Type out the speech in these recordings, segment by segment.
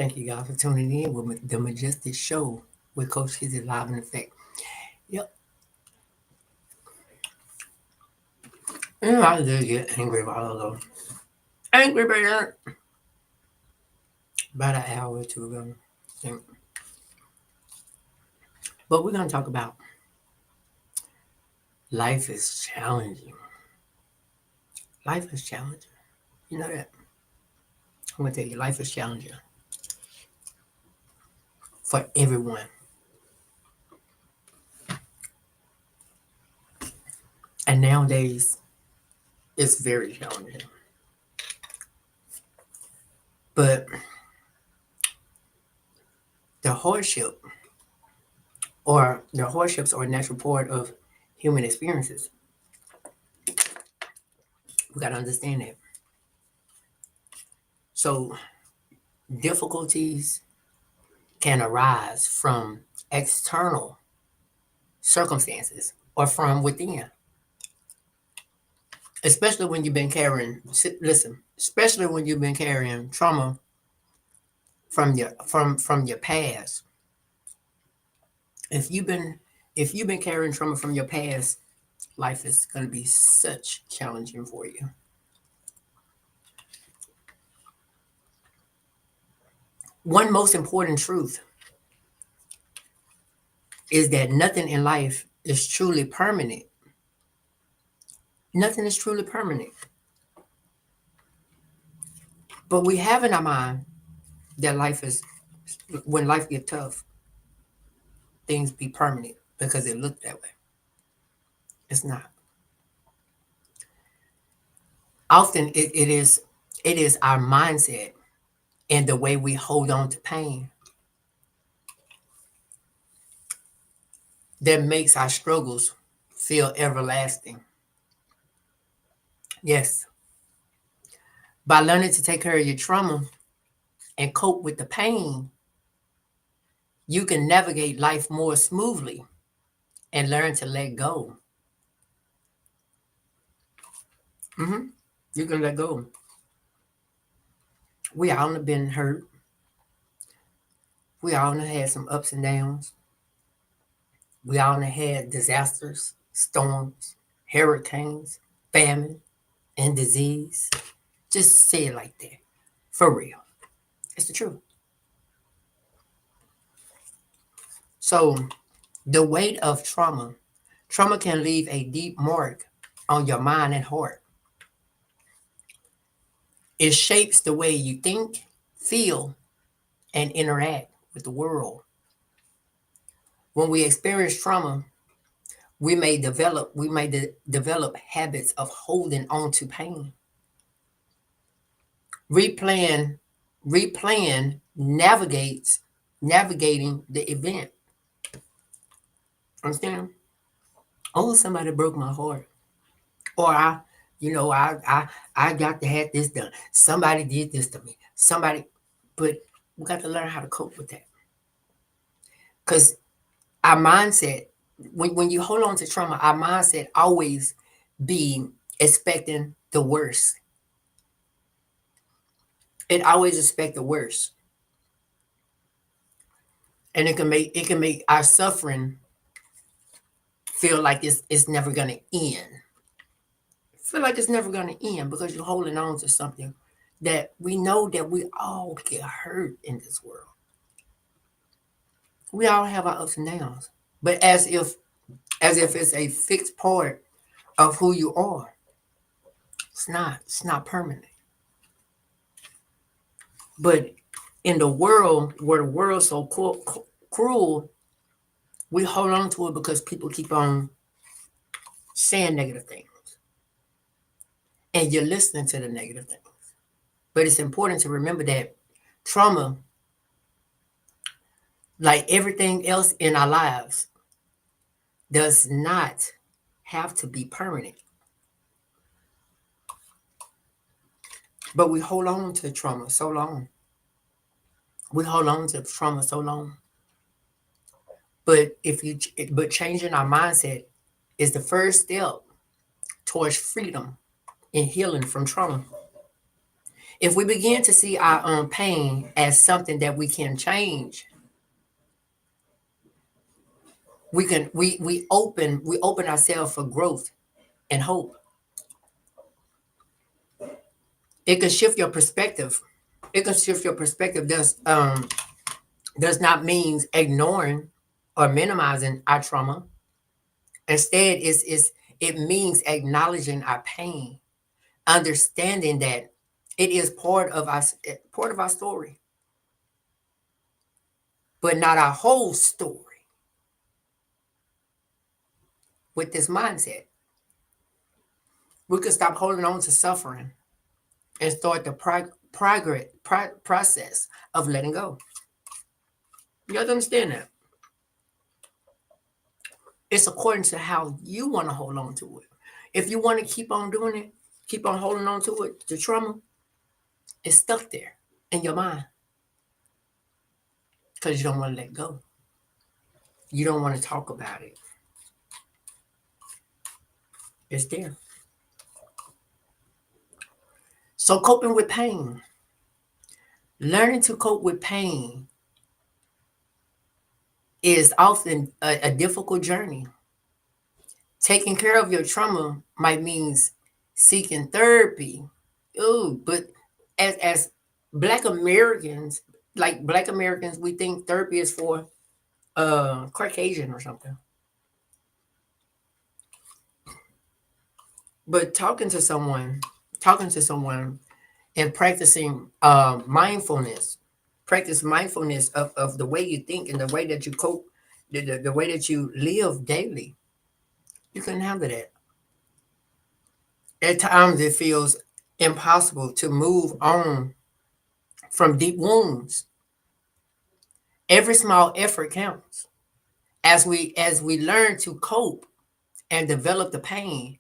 Thank you guys for tuning in with the Majestic Show with Coach Kizzy live in effect. Yep. And I did get angry about it though. Angry about an hour or two ago. But we're gonna talk about life is challenging. Life is challenging. You know that? I'm gonna tell you, life is challenging for everyone. And nowadays, it's very challenging. But the hardship the hardships are a natural part of human experiences. We gotta understand that. So difficulties can arise from external circumstances or from within, especially when you've been carrying. Listen, especially when you've been carrying trauma from your past. If you've been if you've been carrying trauma from your past, life is going to be such challenging for you. One most important truth is that nothing in life is truly permanent. Nothing is truly permanent. But we have in our mind that life is, when life gets tough, things be permanent because it looked that way. It's not. Often it is our mindset and the way we hold on to pain that makes our struggles feel everlasting. Yes. By learning to take care of your trauma and cope with the pain, you can navigate life more smoothly and learn to let go. hmm You can let go. We all have been hurt. We all have had some ups and downs. We all have had disasters, storms, hurricanes, famine, and disease. Just say it like that. For real. It's the truth. So, the weight of trauma can leave a deep mark on your mind and heart. It shapes the way you think, feel, and interact with the world. When we experience trauma, we may develop habits of holding on to pain. Replan replan navigating the event. Understand? Oh, somebody broke my heart. Or I got to have this done. Somebody did this to me. But we got to learn how to cope with that. Because our mindset, when you hold on to trauma, our mindset always be expecting the worst. It always expect the worst. And it can make our suffering feel like it's never gonna end. Feel like it's never gonna end because you're holding on to something that we know that we all get hurt in this world. We all have our ups and downs. But as if it's a fixed part of who you are. It's not. It's not permanent. But in the world where the world's so cruel, we hold on to it because people keep on saying negative things. And you're listening to the negative things. But it's important to remember that trauma, like everything else in our lives, does not have to be permanent. But we hold on to trauma so long. We hold on to trauma so long. But changing our mindset is the first step towards freedom and healing from trauma. If we begin to see our own pain as something that we can change, we open ourselves for growth and hope. It can shift your perspective. It can shift your perspective. Does not mean ignoring or minimizing our trauma. Instead, it means acknowledging our pain, understanding that it is part of our story, but not our whole story. With this mindset, we could stop holding on to suffering and start the process of letting go. You have to understand that it's according to how you want to hold on to it. If you want to keep on doing it, keep on holding on to it, the trauma is stuck there in your mind because you don't want to let go. You don't want to talk about it. It's there. So coping with pain, learning to cope with pain is often a difficult journey. Taking care of your trauma might means seeking therapy. Ooh, but as Black Americans, like Black Americans, we think therapy is for Caucasian or something. But talking to someone and practicing practice mindfulness of the way you think and the way that you cope, the way that you live daily. You can handle that. At times it feels impossible to move on from deep wounds. Every small effort counts. As we learn to cope and develop the pain,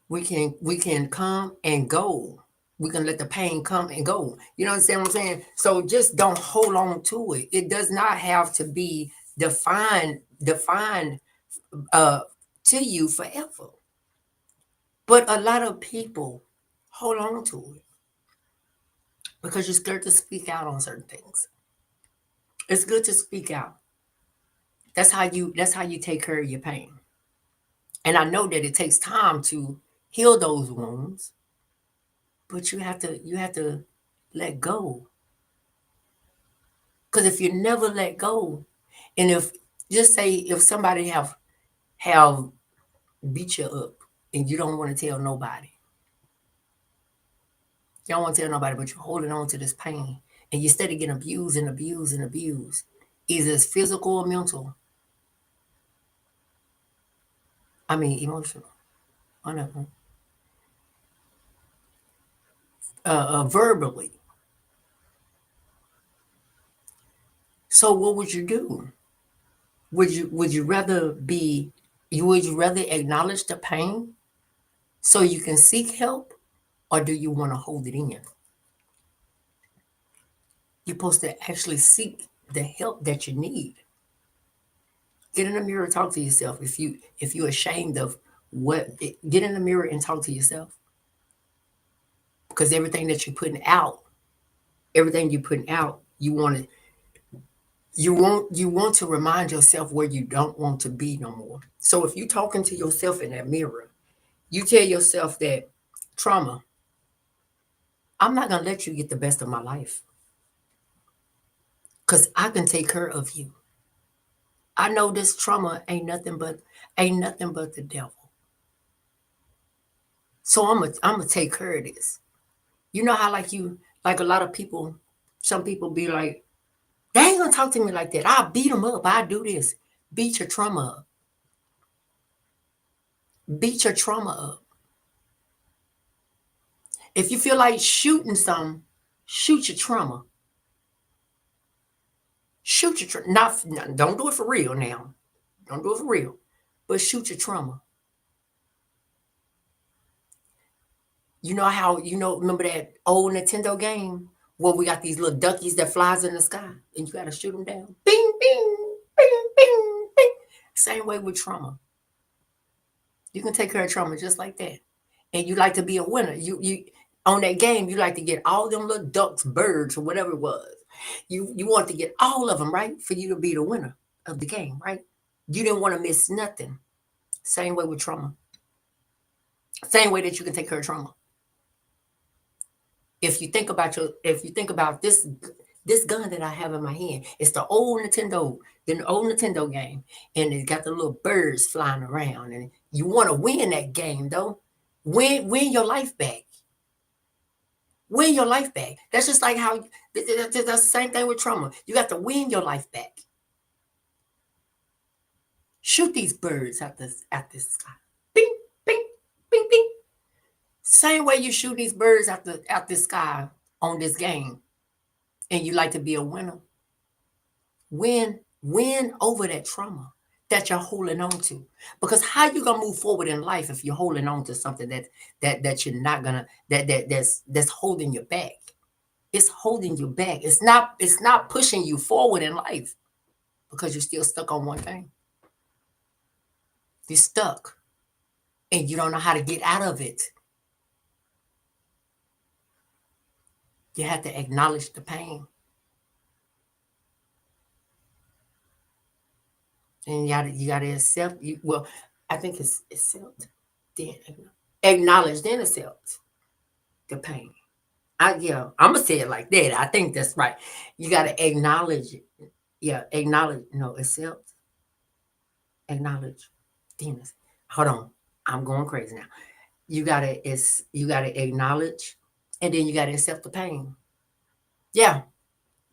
we can come and go. We can let the pain come and go. You know what I'm saying? So just don't hold on to it. It does not have to be defined uh to you forever. But a lot of people hold on to it because you're scared to speak out on certain things. It's good to speak out. That's how you take care of your pain. And I know that it takes time to heal those wounds, but you have to let go. Because if you never let go, and if just say if somebody have beat you up and you don't want to tell nobody, you don't want to tell nobody, but you're holding on to this pain, and you steady getting abused and abused and abused, either it's physical or mental. I mean emotional. I know. Verbally. So what would you do? Would you rather acknowledge the pain so you can seek help, or do you want to hold it in? You're supposed to actually seek the help that you need. Get in the mirror, talk to yourself. If you're ashamed of get in the mirror and talk to yourself, because everything you're putting out, you want to remind yourself where you don't want to be no more. So if you're talking to yourself in that mirror, you tell yourself that trauma, I'm not gonna let you get the best of my life because I can take care of you. I know this trauma ain't nothing but the devil. So I'm gonna take care of this. You know how like a lot of people, some people be like, they ain't gonna talk to me like that. I'll beat them up. I do this. Beat your trauma up. Beat your trauma up. If you feel like shooting some, shoot your trauma. Shoot your trauma. Not, don't do it for real now. Don't do it for real. But shoot your trauma. Remember that old Nintendo game where we got these little duckies that flies in the sky and you gotta shoot them down. Bing, bing, bing, bing, bing. Same way with trauma. You can take care of trauma just like that. And you like to be a winner. On that game, you like to get all them little ducks, birds, or whatever it was. You want to get all of them, right? For you to be the winner of the game, right? You didn't want to miss nothing. Same way with trauma. Same way that you can take care of trauma. If you think about this gun that I have in my hand, it's the old Nintendo game, and it's got the little birds flying around, and you want to win that game though. Win your life back. Win your life back. That's just like how that's the same thing with trauma. You got to win your life back. Shoot these birds out this sky. Bing, bing, bing, bing. Same way you shoot these birds out the sky on this game, and you like to be a winner. Win over that trauma that you're holding on to. Because how you gonna move forward in life if you're holding on to something that you're not gonna that's holding you back? It's holding you back. It's not pushing you forward in life because you're still stuck on one thing. You're stuck and you don't know how to get out of it. You have to acknowledge the pain. And you gotta accept you well, I think it's accept, then acknowledge, then accept the pain. I'm gonna say it like that. I think that's right. You gotta acknowledge it. Yeah, acknowledge, no, accept, acknowledge, then hold on. I'm going crazy now. You gotta acknowledge, and then you gotta accept the pain. Yeah,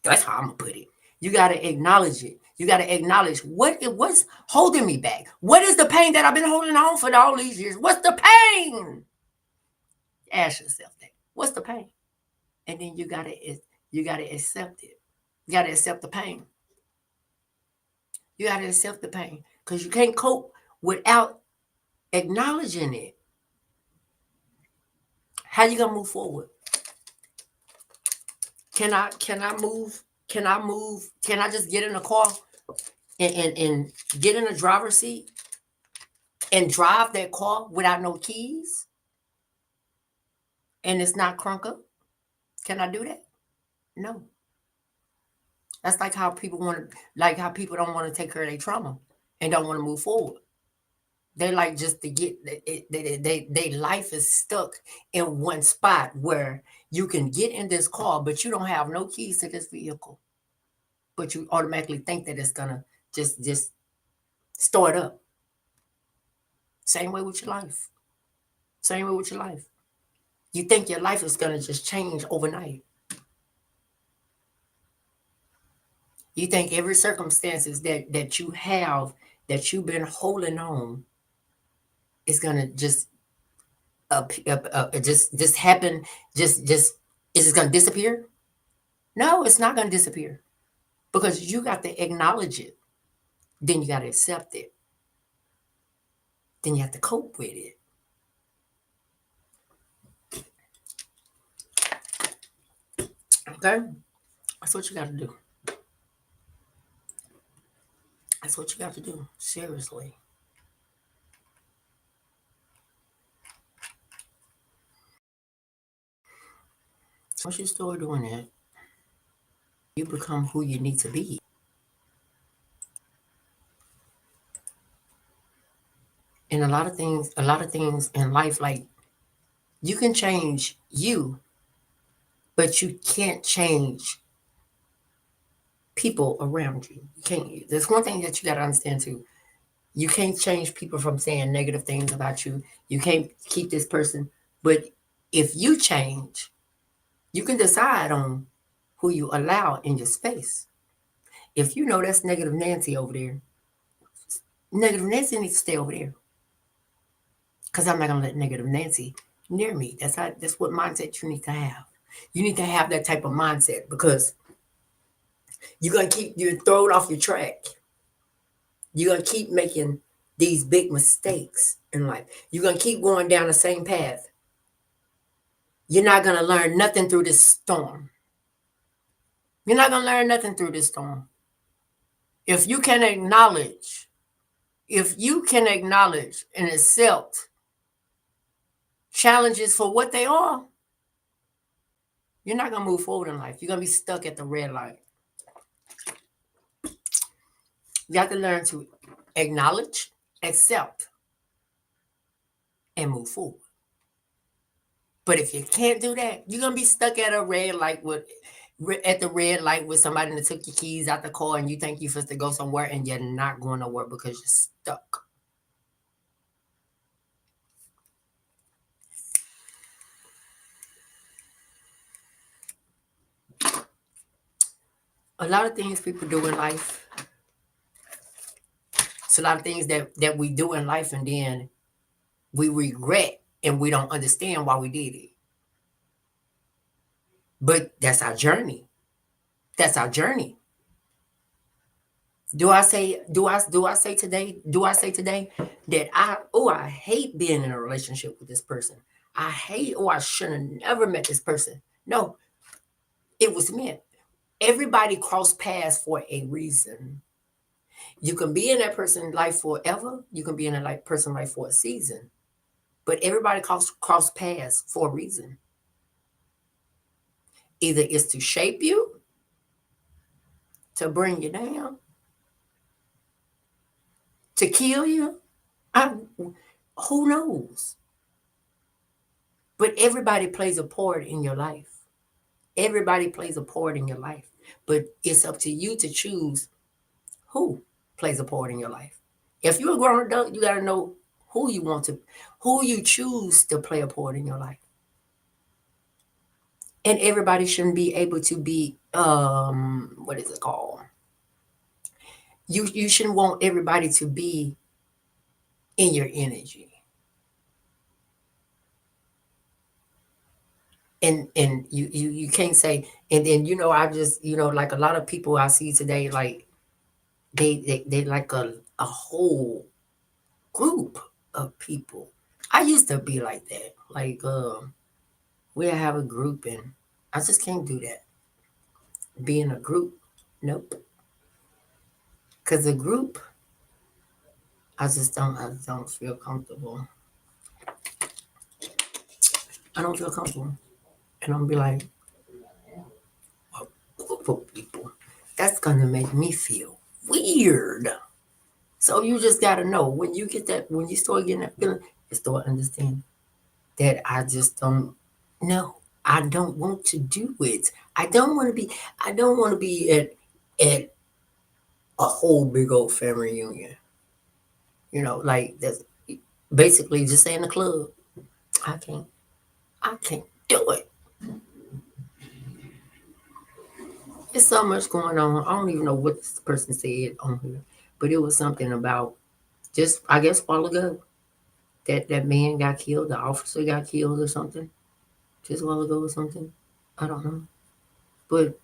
that's how I'm gonna put it. You gotta acknowledge it. You gotta acknowledge what's holding me back. What is the pain that I've been holding on for all these years? What's the pain? Ask yourself that. What's the pain? And then you gotta accept it. You gotta accept the pain. You gotta accept the pain because you can't cope without acknowledging it. How you gonna move forward? Can I move? Can I move? Can I just get in a car and get in a driver's seat and drive that car without no keys and it's not crunk up? Can I do that? No. That's like how people don't want to take care of their trauma and don't want to move forward. They like just to get they life is stuck in one spot where you can get in this car, but you don't have no keys to this vehicle. But you automatically think that it's gonna just start up. Same way with your life. Same way with your life. You think your life is gonna just change overnight. You think every circumstances that you have that you've been holding on is gonna just happen. Just is it gonna disappear? No, it's not gonna disappear because you got to acknowledge it. Then you got to accept it. Then you have to cope with it. Okay, that's what you got to do. That's what you got to do. Seriously. Once you start doing that, you become who you need to be. And a lot of things in life, like you can change you, but you can't change people around you. You can't. There's one thing that you got to understand too. You can't change people from saying negative things about you. You can't keep this person. But if you change, you can decide on who you allow in your space. If you know that's negative Nancy over there, negative Nancy needs to stay over there. Because I'm not gonna let negative Nancy near me. That's what mindset you need to have. You need to have that type of mindset because you're thrown off your track. You're gonna keep making these big mistakes in life. You're gonna keep going down the same path. You're not gonna learn nothing through this storm. You're not gonna learn nothing through this storm. If you can acknowledge, if you can acknowledge and accept challenges for what they are, You're not gonna move forward in life. You're gonna be stuck at the red light. You have to learn to acknowledge, accept, and move forward. But if you can't do that, you're gonna be stuck at a red light with at the red light with somebody that took your keys out the car and you think you're supposed to go somewhere and you're not going nowhere because you're stuck. A lot of things people do in life. It's a lot of things that we do in life and then we regret and we don't understand why we did it. But that's our journey. That's our journey. Do I say today that I hate being in a relationship with this person. I should have never met this person. No, it was meant. Everybody cross paths for a reason. You can be in that person's life forever. You can be in a person's life for a season. But everybody cross paths for a reason. Either it's to shape you, to bring you down, to kill you. Who knows? But everybody plays a part in your life. Everybody plays a part in your life. But it's up to you to choose who plays a part in your life. If you're a grown adult, you got to know who you choose to play a part in your life. And everybody shouldn't be able to be what is it called? You shouldn't want everybody to be in your energy. And you can't say, and then I just like a lot of people I see today, like they like a whole group of people. I used to be like that. Like we have a group and I just can't do that. Be in a group. Nope. Cause a group, I don't feel comfortable. I don't feel comfortable. And I'm be like, a group of people. That's gonna make me feel weird. So you just gotta know when you get that, when you start getting that feeling, you start understanding that I just don't know. I don't want to do it. I don't want to be at a whole big old family reunion. Like that's basically just saying the club. I can't. I can't do it. There's so much going on. I don't even know what this person said on here, but it was something about just I guess a while ago that man got killed, the officer got killed or something, just a while ago or something. I don't know, but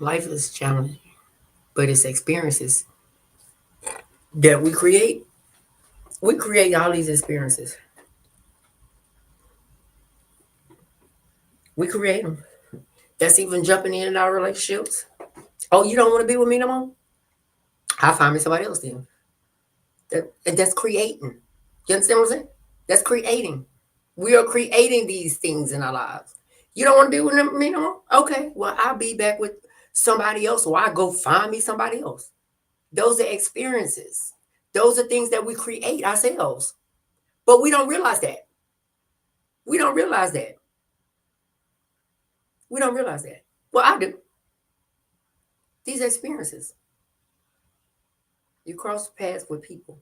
life is challenging, but it's experiences that we create. We create all these experiences. We create them. That's even jumping in our relationships. Oh, you don't want to be with me no more? I'll find me somebody else then. That's creating. You understand what I'm saying? That's creating. We are creating these things in our lives. You don't want to be with me no more? Okay, well, I'll be back with somebody else, or I'll go find me somebody else. Those are experiences. Those are things that we create ourselves. But we don't realize that. We don't realize that. We don't realize that. Well, I do. These experiences. You cross paths with people.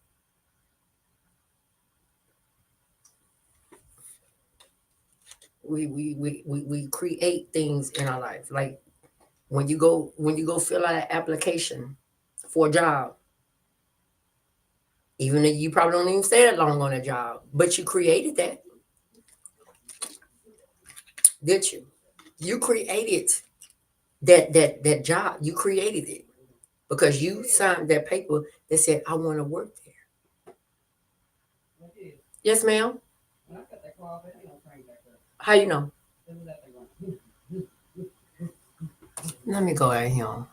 We create things in our life. Like when you go fill out an application for a job, even if you probably don't even stay that long on a job, but you created that, did you? You created that job. You created it because you signed that paper that said, "I want to work there." Yes, ma'am. How you know? Let me go out here.